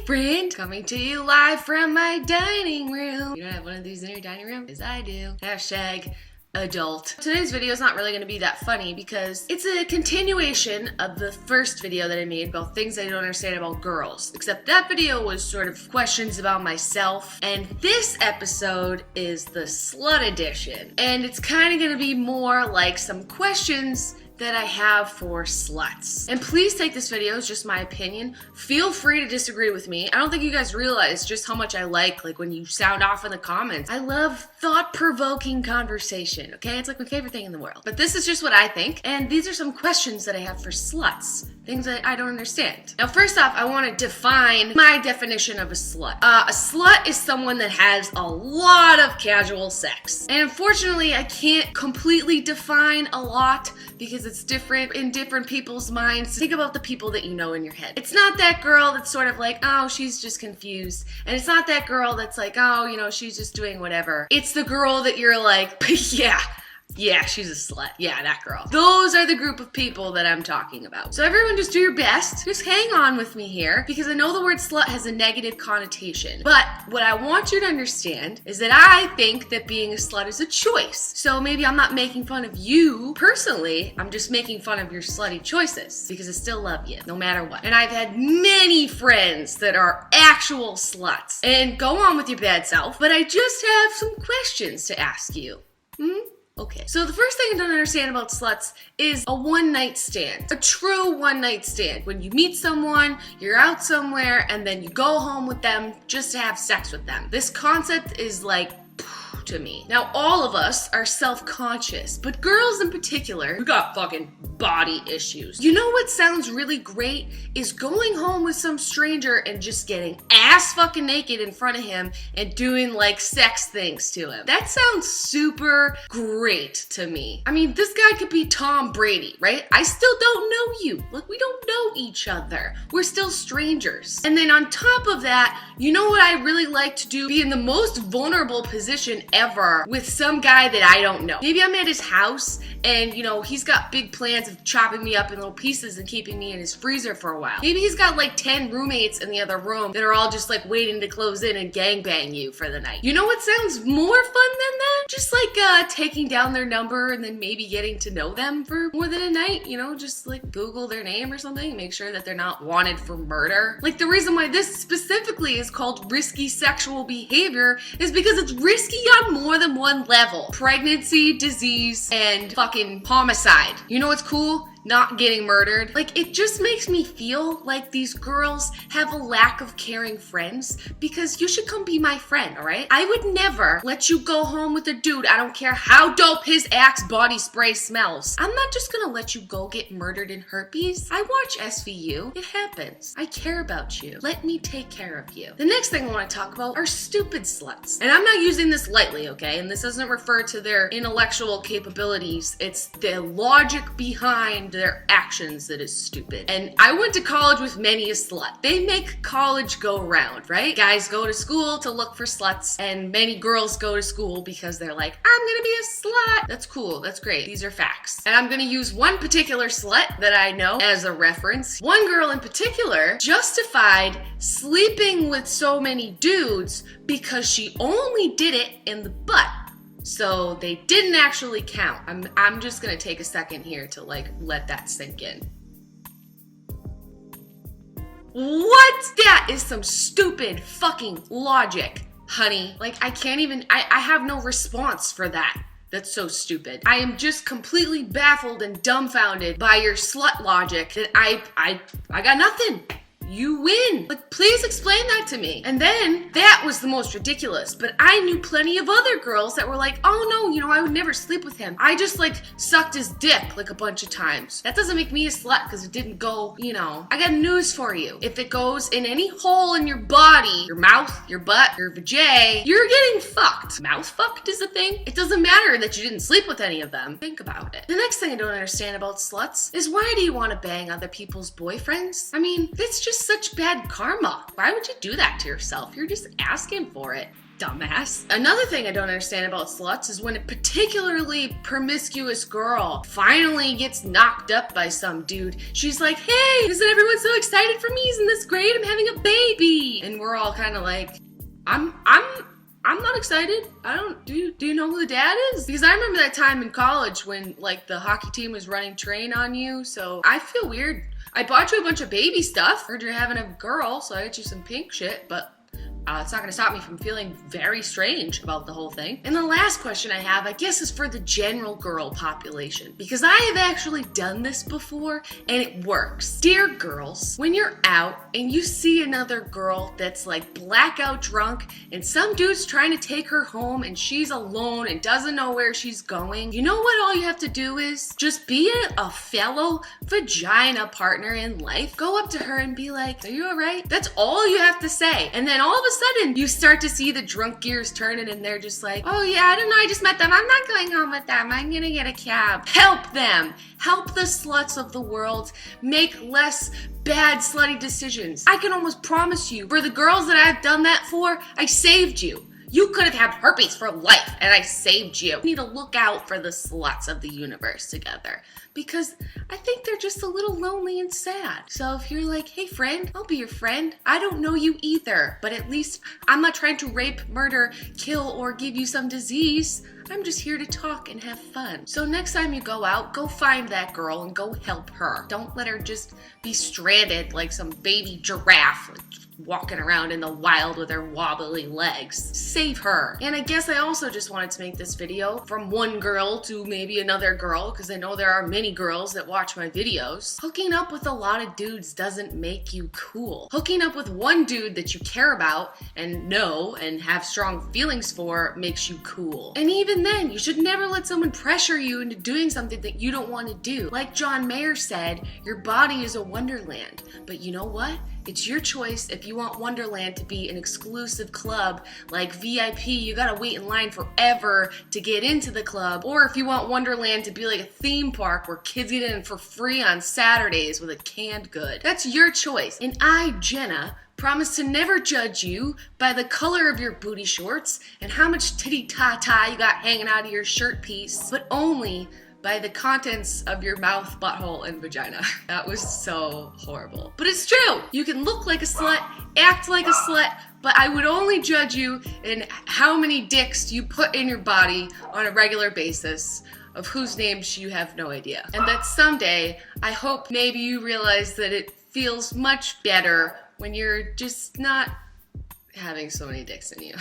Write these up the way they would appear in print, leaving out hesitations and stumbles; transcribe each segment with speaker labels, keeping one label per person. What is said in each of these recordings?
Speaker 1: friend, coming to you live from my dining room. You don't have one of these in your dining room? Because I do. Hashtag adult. Today's video is not really going to be that funny because it's a continuation of the first video that I made about things I don't understand about girls. Except that video was sort of questions about myself, and this episode is the slut edition. And it's kind of going to be more like some questions that I have for sluts. And please take this video as just my opinion. Feel free to disagree with me. I don't think you guys realize just how much I like when you sound off in the comments. I love thought-provoking conversation, okay? It's like my favorite thing in the world. But this is just what I think, and these are some questions that I have for sluts. Things that I don't understand. Now, first off, I want to define my definition of a slut. A slut is someone that has a lot of casual sex. And unfortunately, I can't completely define a lot because it's different in different people's minds. Think about the people that you know in your head. It's not that girl that's sort of like, oh, she's just confused. And it's not that girl that's like, oh, you know, she's just doing whatever. It's the girl that you're like, yeah, she's a slut. Yeah, that girl. Those are the group of people that I'm talking about. So everyone just do your best. Just hang on with me here because I know the word slut has a negative connotation. But what I want you to understand is that I think that being a slut is a choice. So maybe I'm not making fun of you personally. I'm just making fun of your slutty choices because I still love you no matter what. And I've had many friends that are actual sluts. And go on with your bad self, but I just have some questions to ask you. Okay, so the first thing I don't understand about sluts is a one-night stand. A true one-night stand. When you meet someone, you're out somewhere, and then you go home with them just to have sex with them. This concept is like to me. Now, all of us are self-conscious, but girls in particular, we got fucking body issues. You know what sounds really great is going home with some stranger and just getting ass fucking naked in front of him and doing like sex things to him. That sounds super great to me. I mean, this guy could be Tom Brady, right? I still don't know you. Like, we don't know each other. We're still strangers. And then on top of that, you know what I really like to do? Be in the most vulnerable position ever with some guy that I don't know. Maybe I'm at his house and, you know, he's got big plans of chopping me up in little pieces and keeping me in his freezer for a while. Maybe he's got like 10 roommates in the other room that are all just like waiting to close in and gangbang you for the night. You know what sounds more fun than that? Just like taking down their number and then maybe getting to know them for more than a night, you know, just like Google their name or something and make sure that they're not wanted for murder. Like, the reason why this specifically is called risky sexual behavior is because it's risky on more than one level. Pregnancy, disease, and fucking homicide. You know what's cool? Not getting murdered. Like, it just makes me feel like these girls have a lack of caring friends because you should come be my friend, all right? I would never let you go home with a dude. I don't care how dope his Axe body spray smells. I'm not just gonna let you go get murdered in herpes. I watch SVU. It happens. I care about you. Let me take care of you. The next thing I want to talk about are stupid sluts. And I'm not using this lightly, okay? And this doesn't refer to their intellectual capabilities. It's the logic behind their actions that is stupid. And I went to college with many a slut. They make college go round, right? Guys go to school to look for sluts, and many girls go to school because they're like, I'm gonna be a slut. That's cool. That's great. These are facts. And I'm gonna use one particular slut that I know as a reference. One girl in particular justified sleeping with so many dudes because she only did it in the butt. So they didn't actually count. I'm just gonna take a second here to like let that sink in. What? That is some stupid fucking logic, honey. Like, I can't even, I have no response for that. That's so stupid. I am just completely baffled and dumbfounded by your slut logic that I got nothing. You win. Like, please explain that to me. And then, that was the most ridiculous, but I knew plenty of other girls that were like, oh no, you know, I would never sleep with him. I just like sucked his dick like a bunch of times. That doesn't make me a slut because it didn't go, you know. I got news for you. If it goes in any hole in your body, your mouth, your butt, your vajay, you're getting fucked. Mouth fucked is a thing. It doesn't matter that you didn't sleep with any of them. Think about it. The next thing I don't understand about sluts is why do you want to bang other people's boyfriends? I mean, it's just such bad karma. Why would you do that to yourself? You're just asking for it. dumbass. Another thing I don't understand about sluts is when a particularly promiscuous girl finally gets knocked up by some dude, she's like, hey, isn't everyone so excited for me? Isn't this great? I'm having a baby. And we're all kind of like, I'm not excited. Do you know who the dad is? Because I remember that time in college when like the hockey team was running train on you, so I feel weird. I bought you a bunch of baby stuff. Heard you're having a girl, so I got you some pink shit, but it's not gonna stop me from feeling very strange about the whole thing. And the last question I have, I guess, is for the general girl population, because I have actually done this before and it works. Dear girls, when you're out and you see another girl that's like blackout drunk and some dude's trying to take her home and she's alone and doesn't know where she's going, you know what all you have to do is? Just be a fellow vagina partner in life. Go up to her and be like, are you alright? That's all you have to say. And then all of a sudden you start to see the drunk gears turning and they're just like, oh yeah, I don't know, I just met them, I'm not going home with them, I'm gonna get a cab. Help them. Help the sluts of the world make less bad slutty decisions. I can almost promise you, for the girls that I've done that for, I saved you. You could have had herpes for life, and I saved you. We need to look out for the sluts of the universe together, because I think they're just a little lonely and sad. So if you're like, hey friend, I'll be your friend. I don't know you either, but at least I'm not trying to rape, murder, kill, or give you some disease. I'm just here to talk and have fun. So next time you go out, go find that girl and go help her. Don't let her just be stranded like some baby giraffe, walking around in the wild with her wobbly legs. Save her. And I guess I also just wanted to make this video from one girl to maybe another girl, because I know there are many girls that watch my videos. Hooking up with a lot of dudes doesn't make you cool. Hooking up with one dude that you care about and know and have strong feelings for makes you cool. And even then, you should never let someone pressure you into doing something that you don't want to do. Like John Mayer said, your body is a wonderland. But you know what? It's your choice. If you want Wonderland to be an exclusive club like VIP, you gotta wait in line forever to get into the club, or if you want Wonderland to be like a theme park where kids get in for free on Saturdays with a canned good. That's your choice. And I, Jenna, promise to never judge you by the color of your booty shorts and how much titty-ta-ta you got hanging out of your shirt piece, but only by the contents of your mouth, butthole, and vagina. That was so horrible. But it's true! You can look like a slut, act like a slut, but I would only judge you in how many dicks you put in your body on a regular basis, of whose names you have no idea. And that someday, I hope maybe you realize that it feels much better when you're just not having so many dicks in you.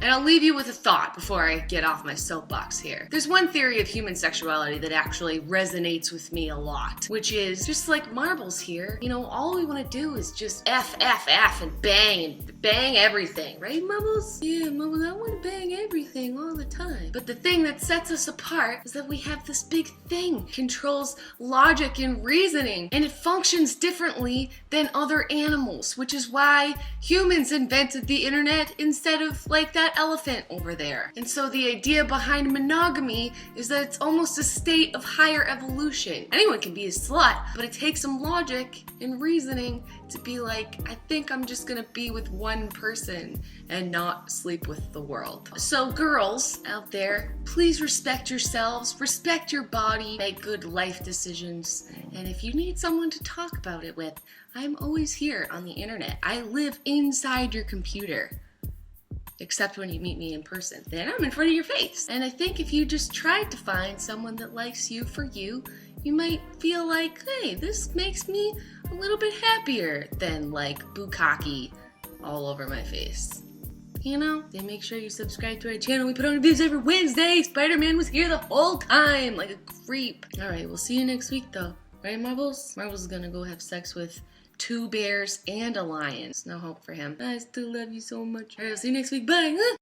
Speaker 1: And I'll leave you with a thought before I get off my soapbox here. There's one theory of human sexuality that actually resonates with me a lot, which is just like marbles here. You know, all we want to do is just F, and bang everything. Right, Mumbles? Yeah, Mumbles, I want to bang everything all the time. But the thing that sets us apart is that we have this big thing, controls logic and reasoning, and it functions differently than other animals, which is why humans invented the internet instead of like that elephant over there. And so the idea behind monogamy is that it's almost a state of higher evolution. Anyone can be a slut, but it takes some logic and reasoning to be like, I think I'm just gonna be with one person and not sleep with the world. So girls out there, please respect yourselves, respect your body, make good life decisions, and if you need someone to talk about it with, I'm always here on the internet. I live inside your computer. Except when you meet me in person. Then I'm in front of your face. And I think if you just tried to find someone that likes you for you, you might feel like, hey, this makes me a little bit happier than like bukkake all over my face. You know? And make sure you subscribe to our channel. We put on videos every Wednesday. Spider-Man was here the whole time, like a creep. Alright, we'll see you next week though. Right, Marbles? Marbles is gonna go have sex with 2 bears and a lion. There's no hope for him. I still love you so much. Alright, I'll see you next week. Bye!